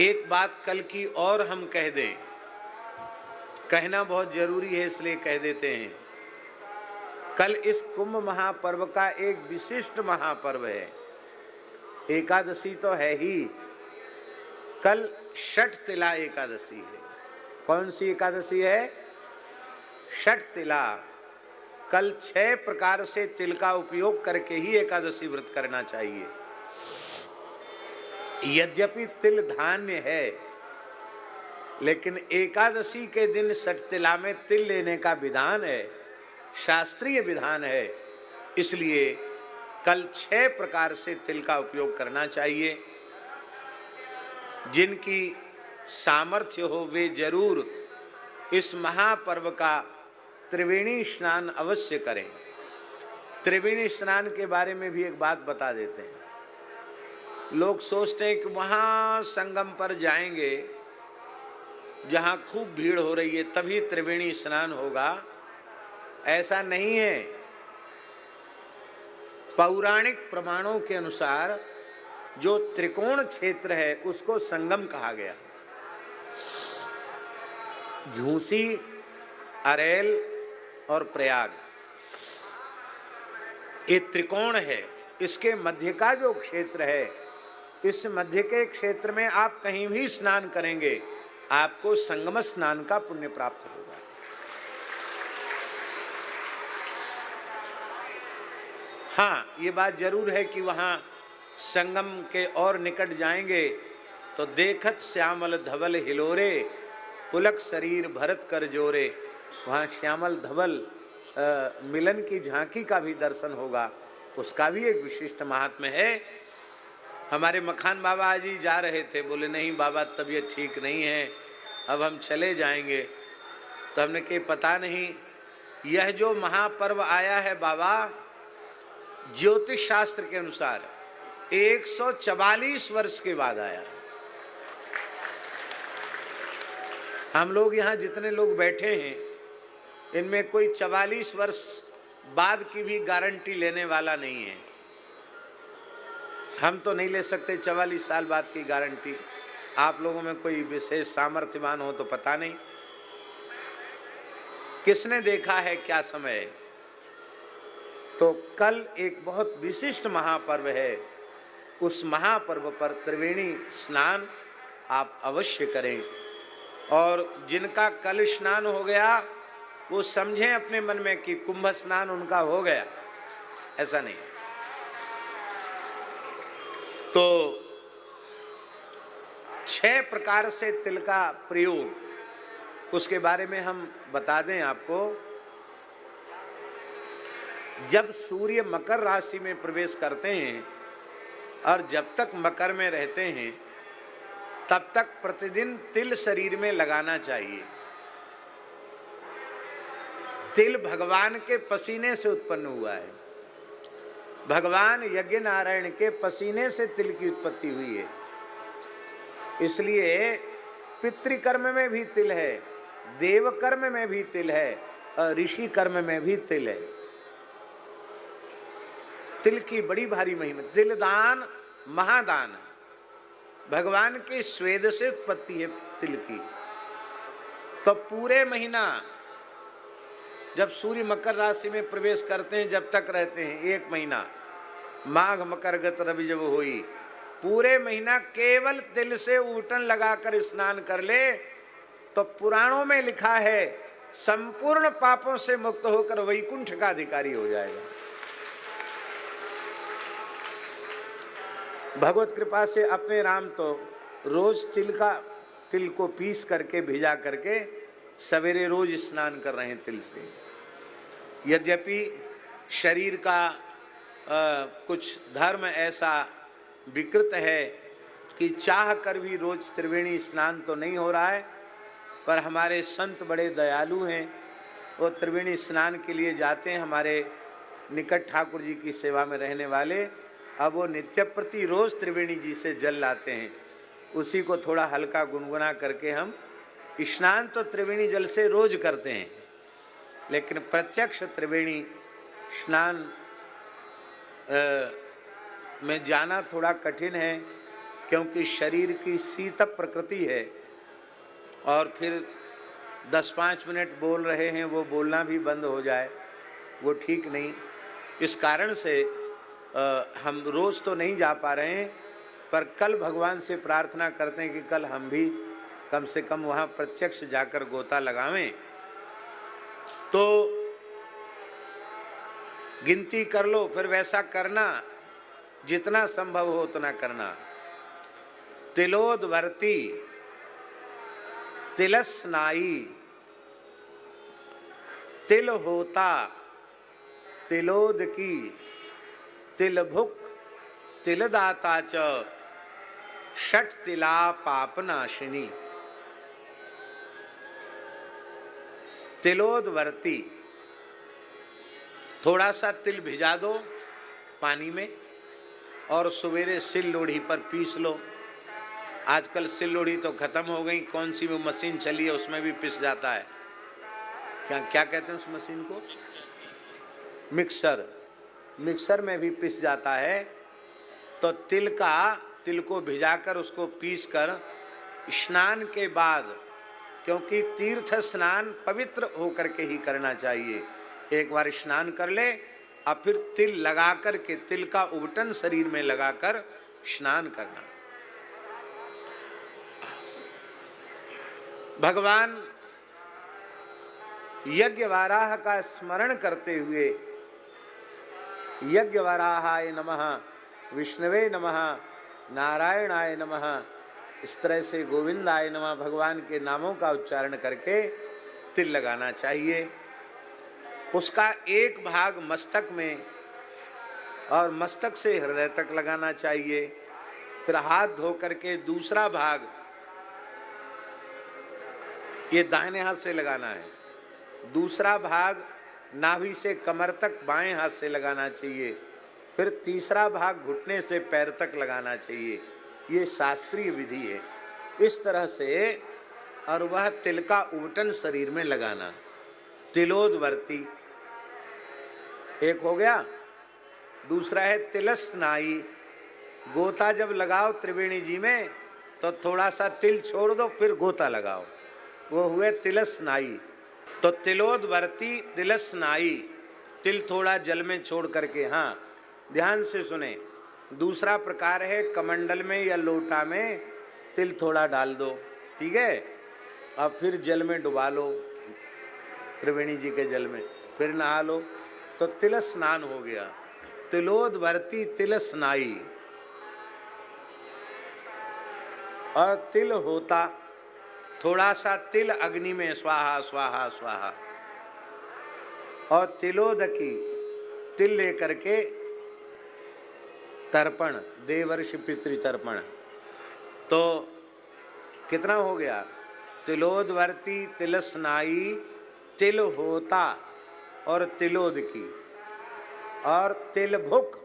एक बात कल की और हम कह दें, कहना बहुत जरूरी है इसलिए कह देते हैं। कल इस कुंभ महापर्व का एक विशिष्ट महापर्व है। एकादशी तो है ही, कल षठ तिला एकादशी है। कौन सी एकादशी है? षठ तिला। कल 6 प्रकार से तिल का उपयोग करके ही एकादशी व्रत करना चाहिए। यद्यपि तिल धान्य है, लेकिन एकादशी के दिन षठ तिला में तिल लेने का विधान है, शास्त्रीय विधान है। इसलिए कल 6 प्रकार से तिल का उपयोग करना चाहिए। जिनकी सामर्थ्य हो वे जरूर इस महापर्व का त्रिवेणी स्नान अवश्य करें। त्रिवेणी स्नान के बारे में भी एक बात बता देते हैं। लोग सोचते हैं कि वहाँ संगम पर जाएंगे जहाँ खूब भीड़ हो रही है तभी त्रिवेणी स्नान होगा। ऐसा नहीं है। पौराणिक प्रमाणों के अनुसार जो त्रिकोण क्षेत्र है उसको संगम कहा गया। झूसी, अरेल और प्रयाग, ये त्रिकोण है। इसके मध्य का जो क्षेत्र है, इस मध्य के क्षेत्र में आप कहीं भी स्नान करेंगे आपको संगम स्नान का पुण्य प्राप्त होगा। हाँ, ये बात जरूर है कि वहां संगम के और निकट जाएंगे तो देखत श्यामल धवल हिलोरे, पुलक शरीर भरत कर जोरे। वहाँ श्यामल धवल मिलन की झांकी का भी दर्शन होगा। उसका भी एक विशिष्ट महात्म्य है। हमारे मखान बाबा जी जा रहे थे, बोले नहीं बाबा तबीयत ठीक नहीं है, अब हम चले जाएंगे। तो हमने कहा पता नहीं, यह जो महापर्व आया है बाबा, ज्योतिष शास्त्र के अनुसार 144 वर्ष के बाद आया। हम लोग यहाँ जितने लोग बैठे हैं इनमें कोई 44 वर्ष बाद की भी गारंटी लेने वाला नहीं है। हम तो नहीं ले सकते 44 साल बाद की गारंटी। आप लोगों में कोई विशेष सामर्थ्यवान हो तो पता नहीं। किसने देखा है क्या समय है? तो कल एक बहुत विशिष्ट महापर्व है। उस महापर्व पर त्रिवेणी स्नान आप अवश्य करें। और जिनका कल स्नान हो गया वो समझें अपने मन में कि कुंभ स्नान उनका हो गया, ऐसा नहीं। तो 6 प्रकार से तिल का प्रयोग, उसके बारे में हम बता दें आपको। जब सूर्य मकर राशि में प्रवेश करते हैं और जब तक मकर में रहते हैं तब तक प्रतिदिन तिल शरीर में लगाना चाहिए। तिल भगवान के पसीने से उत्पन्न हुआ है। भगवान यज्ञ नारायण के पसीने से तिल की उत्पत्ति हुई है। इसलिए पितृकर्म में भी तिल है, देव कर्म में भी तिल है और ऋषि कर्म में भी तिल है। तिल की बड़ी भारी महिमा। तिल दान महादान, भगवान के स्वेद से उत्पत्ति है तिल की। तो पूरे महीना जब सूर्य मकर राशि में प्रवेश करते हैं जब तक रहते हैं 1 महीना, माघ मकर गत रवि जब हुई, पूरे महीना केवल तिल से ऊटन लगाकर स्नान कर ले तो पुराणों में लिखा है संपूर्ण पापों से मुक्त होकर वैकुंठ का अधिकारी हो जाएगा। भगवत कृपा से अपने राम तो रोज तिल को पीस करके भिजा करके सवेरे रोज स्नान कर रहे हैं तिल से। यद्यपि शरीर का कुछ धर्म ऐसा विकृत है कि चाह कर भी रोज त्रिवेणी स्नान तो नहीं हो रहा है, पर हमारे संत बड़े दयालु हैं, वो त्रिवेणी स्नान के लिए जाते हैं। हमारे निकट ठाकुर जी की सेवा में रहने वाले, अब वो नित्य प्रति रोज त्रिवेणी जी से जल लाते हैं। उसी को थोड़ा हल्का गुनगुना करके हम स्नान तो त्रिवेणी जल से रोज करते हैं, लेकिन प्रत्यक्ष त्रिवेणी स्नान में जाना थोड़ा कठिन है। क्योंकि शरीर की शीतल प्रकृति है और फिर 10-5 मिनट बोल रहे हैं, वो बोलना भी बंद हो जाए, वो ठीक नहीं। इस कारण से हम रोज़ तो नहीं जा पा रहे हैं, पर कल भगवान से प्रार्थना करते हैं कि कल हम भी कम से कम वहाँ प्रत्यक्ष जाकर गोता लगावें। तो गिनती कर लो, फिर वैसा करना, जितना संभव हो उतना करना। तिलोदवर्ती, तिलस्नाई, तिल होता, तिलोद की, तिलभुक, तिलदाता च, षट तिला पापनाशिनी। तिलोदवर्ती, थोड़ा सा तिल भिजा दो पानी में और सवेरे सिल लोढ़ी पर पीस लो। आजकल सिल लोढ़ी तो खत्म हो गई, कौन सी वो मशीन चली है उसमें भी पिस जाता है। क्या कहते हैं उस मशीन को? मिक्सर। मिक्सर में भी पिस जाता है। तो तिल को भिजाकर उसको पीसकर स्नान के बाद, क्योंकि तीर्थ स्नान पवित्र होकर के ही करना चाहिए, एक बार स्नान कर ले और फिर तिल लगा कर के, तिल का उबटन शरीर में लगाकर स्नान करना। भगवान यज्ञवराह का स्मरण करते हुए यज्ञवराहाय नमः, विष्णवे नमः, नारायणाय नमः, इस तरह से गोविंदाय नमः भगवान के नामों का उच्चारण करके तिल लगाना चाहिए। उसका एक भाग मस्तक में और मस्तक से हृदय तक लगाना चाहिए। फिर हाथ धो करके दूसरा भाग ये दाहिने हाथ से लगाना है, दूसरा भाग नाभि से कमर तक बाएं हाथ से लगाना चाहिए, फिर तीसरा भाग घुटने से पैर तक लगाना चाहिए। ये शास्त्रीय विधि है। इस तरह से, और वह तिल का उबटन शरीर में लगाना। तिलोदवर्ती एक हो गया। दूसरा है तिलस्नाई। गोता जब लगाओ त्रिवेणी जी में तो थोड़ा सा तिल छोड़ दो, फिर गोता लगाओ, वो हुए तिलस्नाई। तो तिलोदवर्ती, तिलस्नाई, तिल थोड़ा जल में छोड़ करके, हाँ ध्यान से सुने। दूसरा प्रकार है कमंडल में या लोटा में तिल थोड़ा डाल दो, ठीक है, और फिर जल में डुबा लो, त्रिवेणी जी के जल में, फिर नहा लो, तो तिल स्नान हो गया। तिलोदवर्ती, तिलस्नाई। और तिल होता, थोड़ा सा तिल अग्नि में स्वाहा स्वाहा स्वाहा। और तिलोदकी, तिल लेकर के तर्पण, देवर्षि पितृ तर्पण। तो कितना हो गया? तिलोदवर्ती, तिलस्नाई, तिल होता और तिलोदकी। और तिलभुक,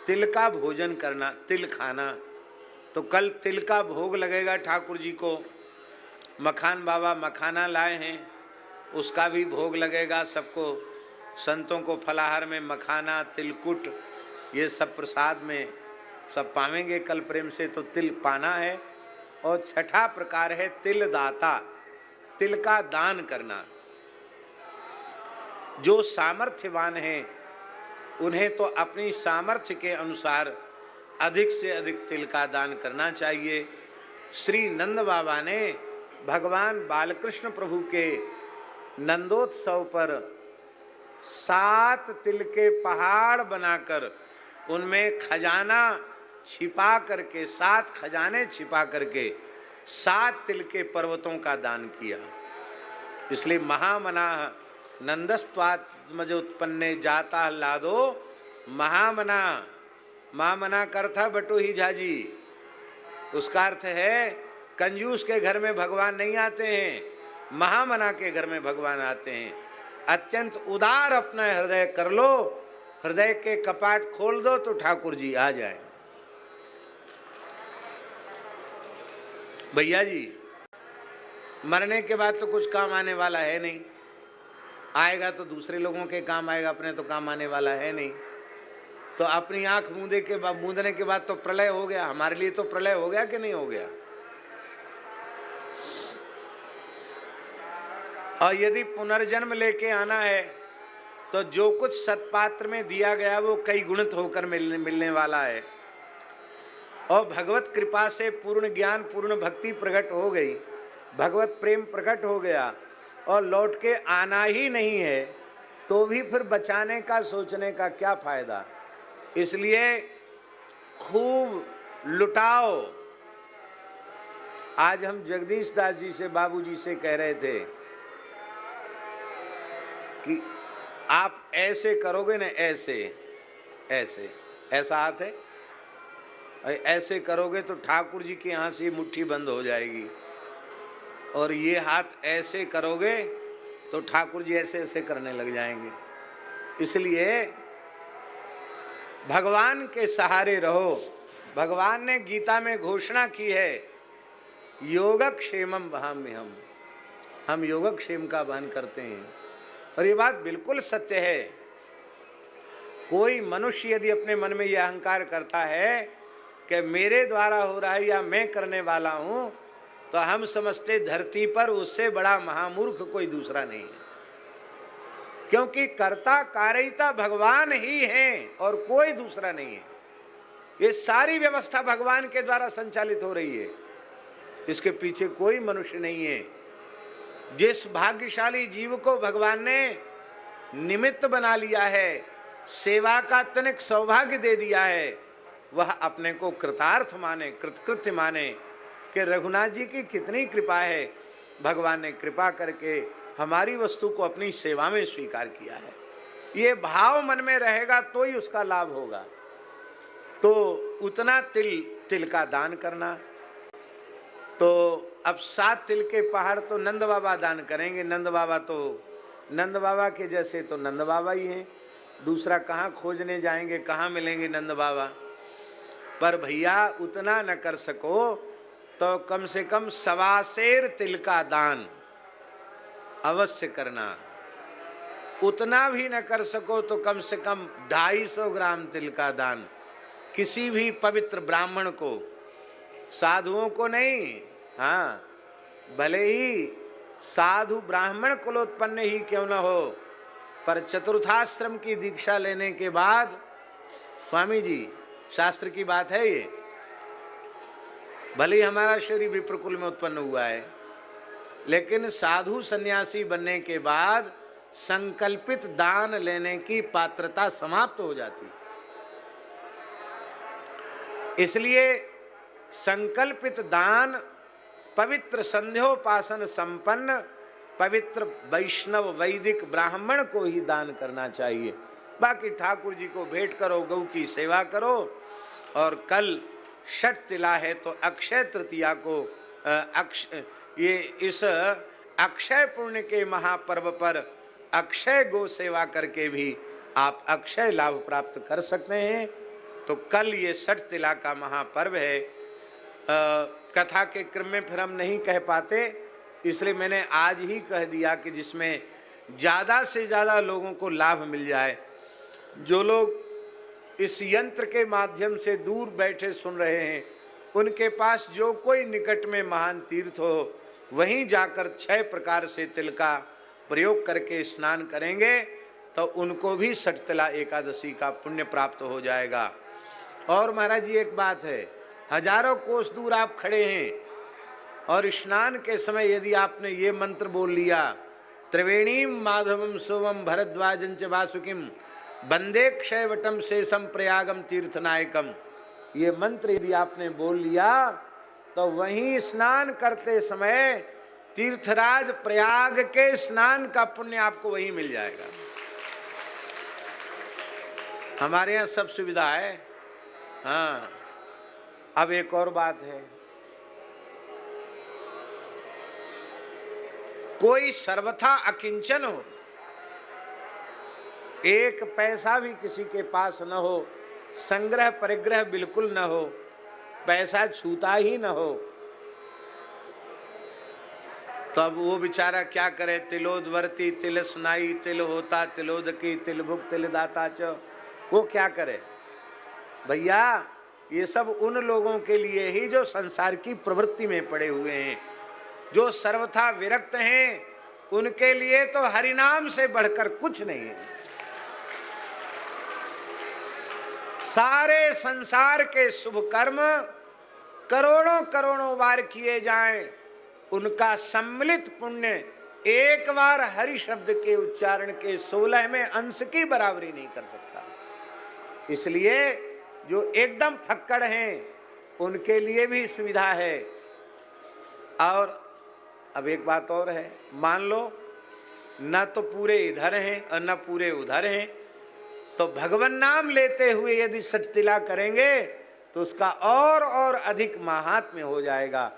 तिल का भोजन करना, तिल खाना। तो कल तिल का भोग लगेगा ठाकुर जी को। मखान बाबा मखाना लाए हैं, उसका भी भोग लगेगा सबको। संतों को फलाहार में मखाना, तिलकुट, ये सब प्रसाद में सब पावेंगे कल प्रेम से। तो तिल पाना है। और छठा प्रकार है तिल दाता, तिल का दान करना। जो सामर्थ्यवान हैं उन्हें तो अपनी सामर्थ्य के अनुसार अधिक से अधिक तिल का दान करना चाहिए। श्री नंद बाबा ने भगवान बालकृष्ण प्रभु के नंदोत्सव पर 7 तिल के पहाड़ बनाकर उनमें खजाना छिपा करके, 7 खजाने छिपा करके 7 तिल के पर्वतों का दान किया। इसलिए महामना नंदस्त्वात्मज उत्पन्ने जाता लादो महामना। महामना का अर्थ है बटोही झाजी। उसका अर्थ है कंजूस के घर में भगवान नहीं आते हैं, महामना के घर में भगवान आते हैं। अत्यंत उदार अपना हृदय कर लो, हृदय के कपाट खोल दो तो ठाकुर जी आ जाए। भैया जी, मरने के बाद तो कुछ काम आने वाला है नहीं, आएगा तो दूसरे लोगों के काम आएगा, अपने तो काम आने वाला है नहीं। तो अपनी आंख मूंदने के बाद तो प्रलय हो गया। हमारे लिए तो प्रलय हो गया कि नहीं हो गया? और यदि पुनर्जन्म लेके आना है तो जो कुछ सत्पात्र में दिया गया वो कई गुणित होकर मिलने वाला है। और भगवत कृपा से पूर्ण ज्ञान पूर्ण भक्ति प्रकट हो गई, भगवत प्रेम प्रकट हो गया और लौट के आना ही नहीं है, तो भी फिर बचाने का सोचने का क्या फायदा। इसलिए खूब लुटाओ। आज हम जगदीश दास जी से, बाबूजी से कह रहे थे कि आप ऐसे करोगे ना, ऐसे ऐसा हाथ है, ऐसे करोगे तो ठाकुर जी के यहाँ से मुट्ठी बंद हो जाएगी, और ये हाथ ऐसे करोगे तो ठाकुर जी ऐसे ऐसे करने लग जाएंगे। इसलिए भगवान के सहारे रहो। भगवान ने गीता में घोषणा की है, योगक्षेमम वहाम्यहम्, हम योगक्षेम का वहन करते हैं। और ये बात बिल्कुल सत्य है। कोई मनुष्य यदि अपने मन में यह अहंकार करता है कि मेरे द्वारा हो रहा है या मैं करने वाला हूं, तो हम समझते धरती पर उससे बड़ा महामूर्ख कोई दूसरा नहीं है। क्योंकि कर्ता कारिता भगवान ही हैं और कोई दूसरा नहीं है। ये सारी व्यवस्था भगवान के द्वारा संचालित हो रही है, इसके पीछे कोई मनुष्य नहीं है। जिस भाग्यशाली जीव को भगवान ने निमित्त बना लिया है, सेवा का तनिक सौभाग्य दे दिया है, वह अपने को कृतार्थ माने, कृतकृत्य माने कि रघुनाथ जी की कितनी कृपा है। भगवान ने कृपा करके हमारी वस्तु को अपनी सेवा में स्वीकार किया है। ये भाव मन में रहेगा तो ही उसका लाभ होगा। तो उतना तिल का दान करना। तो अब 7 तिल के पहाड़ तो नंद बाबा दान करेंगे। नंद बाबा के जैसे तो नंद बाबा ही हैं, दूसरा कहाँ खोजने जाएंगे, कहाँ मिलेंगे नंद बाबा। पर भैया उतना न कर सको तो कम से कम 1.25 सेर तिल का दान अवश्य करना। उतना भी न कर सको तो कम से कम 250 ग्राम तिल का दान किसी भी पवित्र ब्राह्मण को, साधुओं को नहीं। हाँ, भले ही साधु ब्राह्मण कुलोत्पन्न ही क्यों न हो, पर चतुर्थाश्रम की दीक्षा लेने के बाद, स्वामी जी शास्त्र की बात है ये, भले ही हमारा शरीर विप्रकुल में उत्पन्न हुआ है, लेकिन साधु सन्यासी बनने के बाद संकल्पित दान लेने की पात्रता समाप्त हो जाती। इसलिए संकल्पित दान पवित्र संध्योपासन संपन्न पवित्र वैष्णव वैदिक ब्राह्मण को ही दान करना चाहिए। बाकी ठाकुर जी को भेंट करो, गौ की सेवा करो। और कल षठ तिला है तो अक्षय तृतीया को इस अक्षय पुण्य के महापर्व पर अक्षय गो सेवा करके भी आप अक्षय लाभ प्राप्त कर सकते हैं। तो कल ये षठ तिला का महापर्व है। कथा के क्रम में फिर हम नहीं कह पाते, इसलिए मैंने आज ही कह दिया कि जिसमें ज़्यादा से ज़्यादा लोगों को लाभ मिल जाए। जो लोग इस यंत्र के माध्यम से दूर बैठे सुन रहे हैं, उनके पास जो कोई निकट में महान तीर्थ हो, वहीं जाकर 6 प्रकार से तिल का प्रयोग करके स्नान करेंगे तो उनको भी षठतिला एकादशी का पुण्य प्राप्त हो जाएगा। और महाराज जी एक बात है, हजारों कोस दूर आप खड़े हैं और स्नान के समय यदि आपने ये मंत्र बोल लिया, त्रिवेणीम माधवम सोमम भरद्वाजं च वासुकिम वंदे क्षयवटम शेषम प्रयागम तीर्थनायकम, ये मंत्र यदि आपने बोल लिया तो वहीं स्नान करते समय तीर्थराज प्रयाग के स्नान का पुण्य आपको वहीं मिल जाएगा। हमारे यहाँ सब सुविधा है। हाँ, अब एक और बात है, कोई सर्वथा अकिंचन हो, एक पैसा भी किसी के पास न हो, संग्रह परिग्रह बिल्कुल न हो, पैसा छूता ही न हो, तो अब वो बेचारा क्या करे। तिलोदवर्ती तिल स्नाई तिल होता तिलोदकी तिल भुक तिल दाता च, वो क्या करे। भैया ये सब उन लोगों के लिए ही जो संसार की प्रवृत्ति में पड़े हुए हैं, जो सर्वथा विरक्त हैं, उनके लिए तो हरिनाम से बढ़कर कुछ नहीं है। सारे संसार के शुभ कर्म करोड़ों करोड़ों बार किए जाएं, उनका सम्मिलित पुण्य एक बार हरि शब्द के उच्चारण के 16वें अंश की बराबरी नहीं कर सकता। इसलिए जो एकदम फक्कड़ हैं उनके लिए भी सुविधा है। और अब एक बात और है, मान लो न तो पूरे इधर हैं और न पूरे उधर हैं, तो भगवान नाम लेते हुए यदि सचतिला करेंगे तो उसका और अधिक महात्म्य हो जाएगा।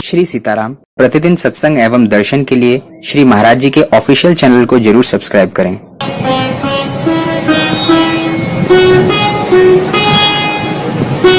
श्री सीताराम प्रतिदिन सत्संग एवं दर्शन के लिए श्री महाराज जी के ऑफिशियल चैनल को जरूर सब्सक्राइब करें।